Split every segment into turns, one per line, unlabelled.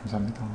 감사합니다.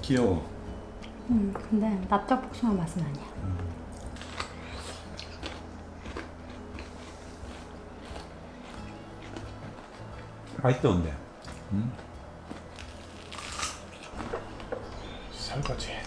귀여워.
근데 납작 복숭아 맛은 아니야.
맛있다 근데.
설거지.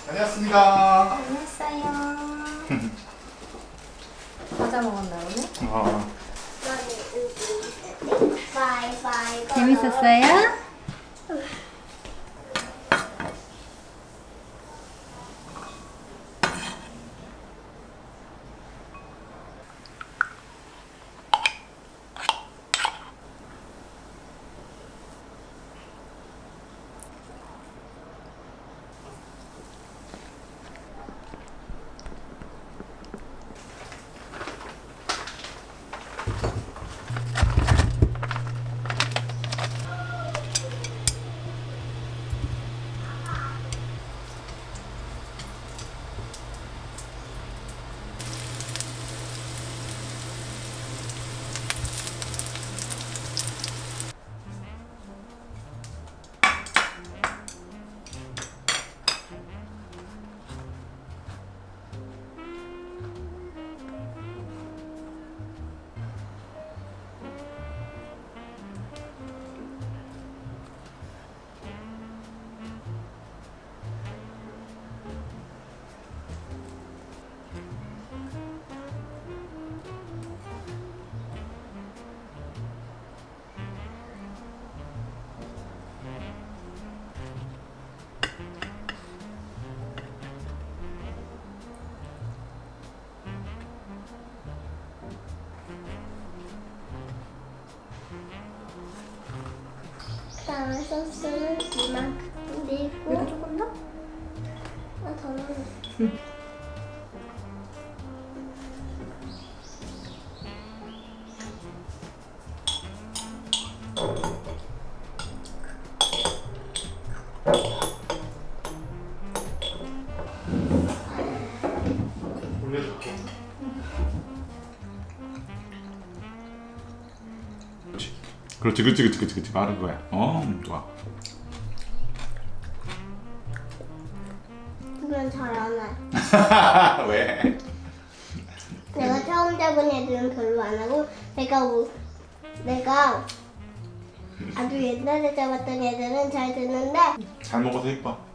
다녀왔습니다.
안녕하세요. 과자 먹었나 오늘? 재밌었어요?
소스는 이만큼 그리고
이거 조금 더?
더 넣어.
올려줄게. 그렇지. 바른 거야. 좋아.
그건 잘 안 해.
왜?
내가 처음 잡은 애들은 별로 안 하고 내가 아주 옛날에 잡았던 애들은 잘 되는데
잘 먹어서 이뻐.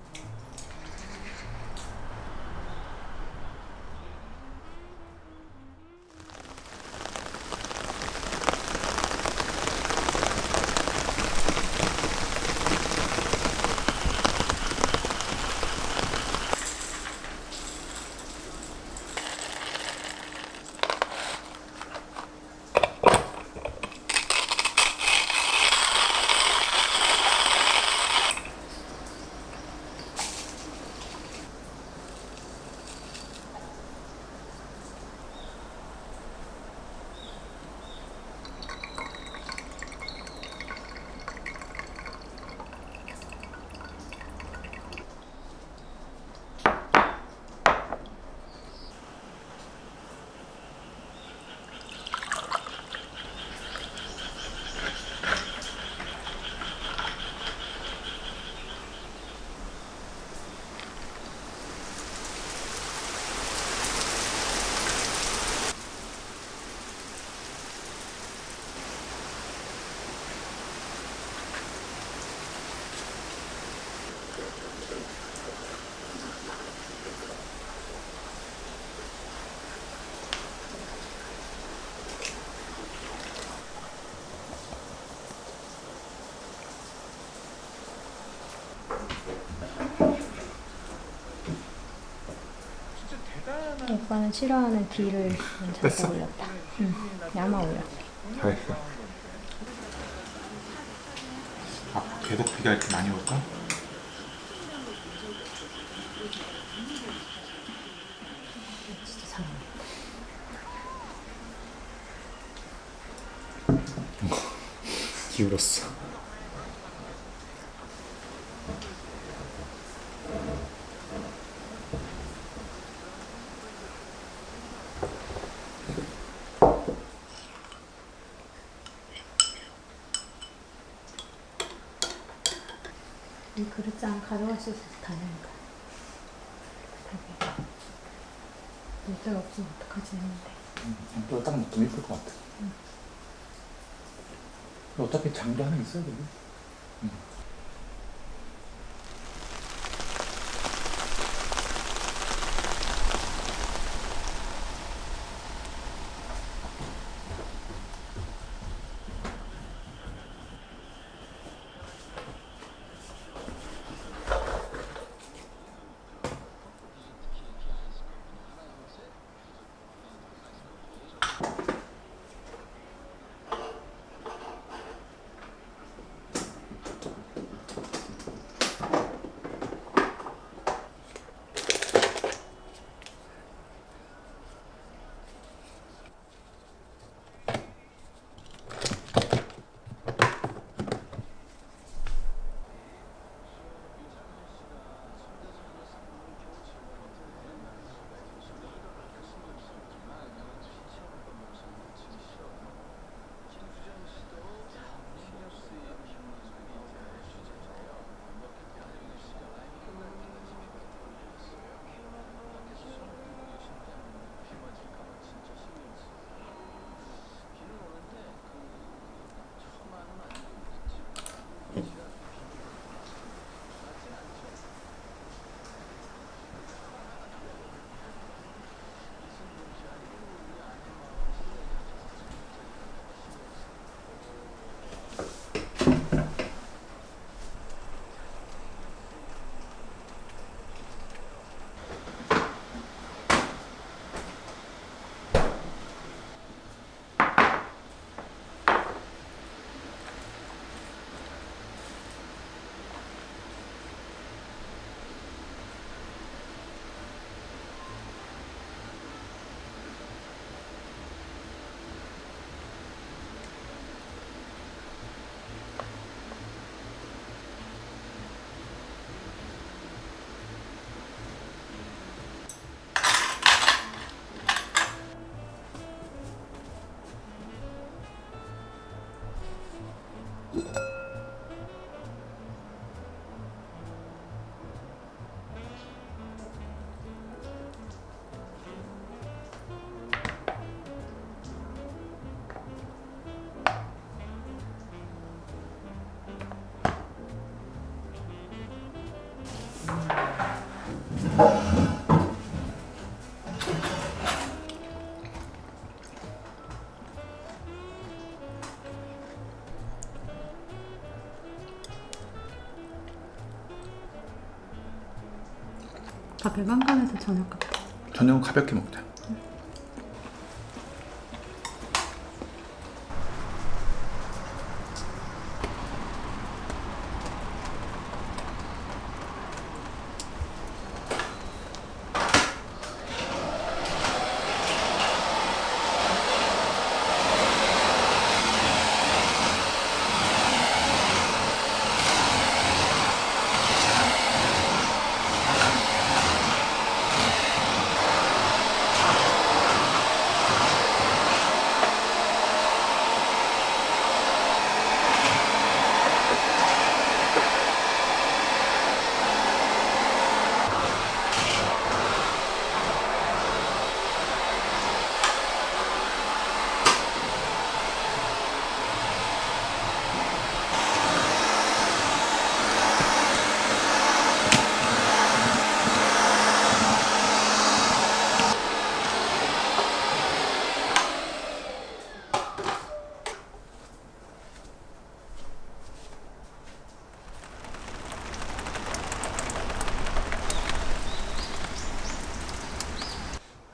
오빠는 싫어하는 뒤를
됐어.
잘 올렸다. 야마 올렸네.
잘했어. 계속 비가 이렇게 많이 올까?
진짜 잘 올렸다.
기울었어.
이 그릇장 가져갈 수 있어서 다행이다. 물때가 없으면 어떡하지 했는데.
또 딱 놓으면 이쁠 것 같아. 어차피 장도 하나 있어야 되고.
다 배관관에서 저녁 같아.
저녁은 가볍게 먹자.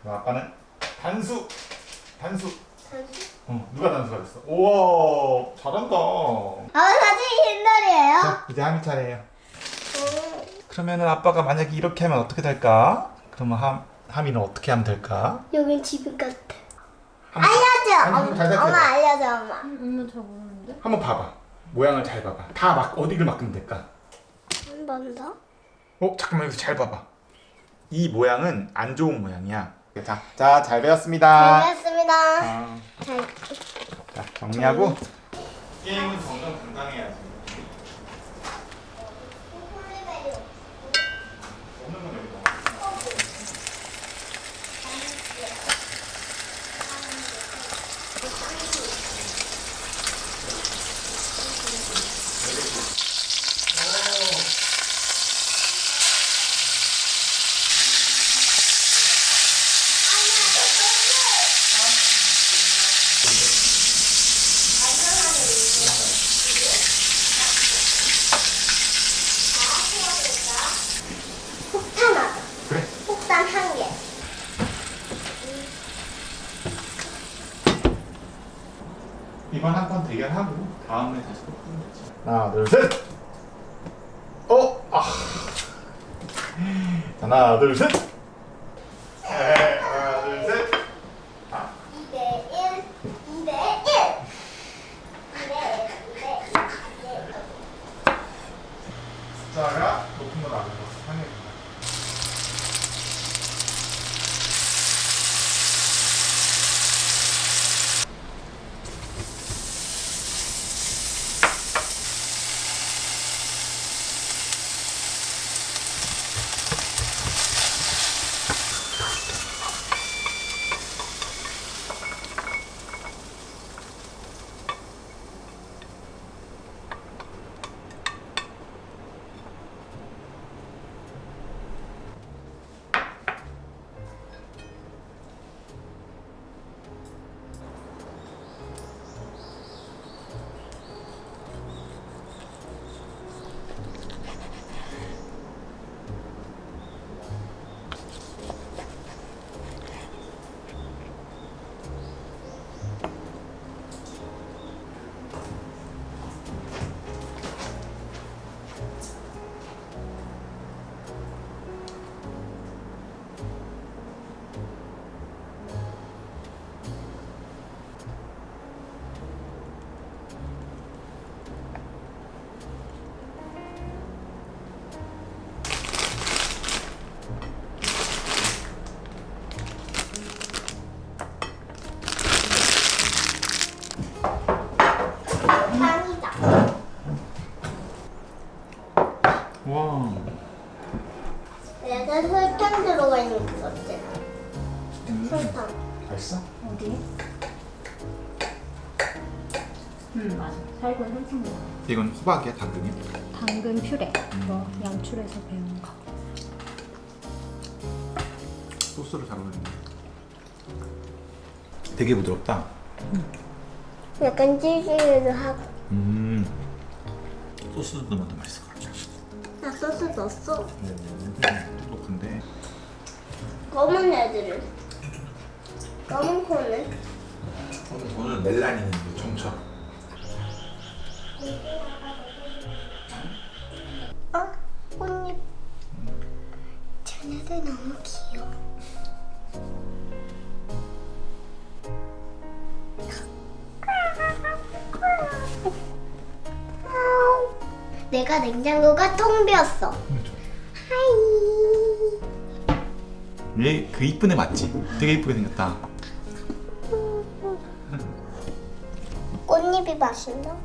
아빠는 단수.
단수?
누가 단수가 됐어? 우와, 잘한다.
사실 흰돌이에요?
자, 이제 하미 차례예요. 그러면은 아빠가 만약에 이렇게 하면 어떻게 될까? 그러면 하미는 어떻게 하면 될까?
여긴 집인 것 같아.
한번
알려줘!
한번 잘 생각해봐.
엄마 알려줘, 엄마.
엄마 잘 모르는데?
한번 봐봐. 모양을 잘 봐봐. 다 막 어디를 맡기면 될까?
한 번 더?
잠깐만 여기서 잘 봐봐. 이 모양은 안 좋은 모양이야. 자, 잘 배웠습니다.
알겠습니다. 잘.
자, 정리하고. 게임은 점점 당당해야지. 없는 건 여기다.
폭탄하자.
그래.
폭탄 한 개.
이번 한 판 대결하고 다음에 다시 또 pu면 되지. 하나, 둘, 셋. 하나, 둘, 셋. 하나, 둘, 셋.
2대1. 2대1. 2대1.
숫자가 높은 거 낮은 거 상해진다.
안에 설탕 들어가 있는 것 같아. 설탕.
맛있어?
어디? 맞아. 살구에 설탕 넣어.
이건 호박이야, 당근이?
당근 퓨레. 이거 양출해서 배운 거.
소스를 잘 어울리네. 되게 부드럽다.
약간 찌기도 하고.
소스 넣으면 더 맛있을 것 같아.
나 소스 넣었어.
똑똑한데.
검은 애들은? 검은 코는?
오늘 멜라닌은 청처럼.
꽃잎. 쟤네들 너무 귀여워. 내가 냉장고가 텅 비었어. 하이.
얘 그 이쁜 애 맞지? 되게 이쁘게 생겼다.
꽃잎이 맛있나?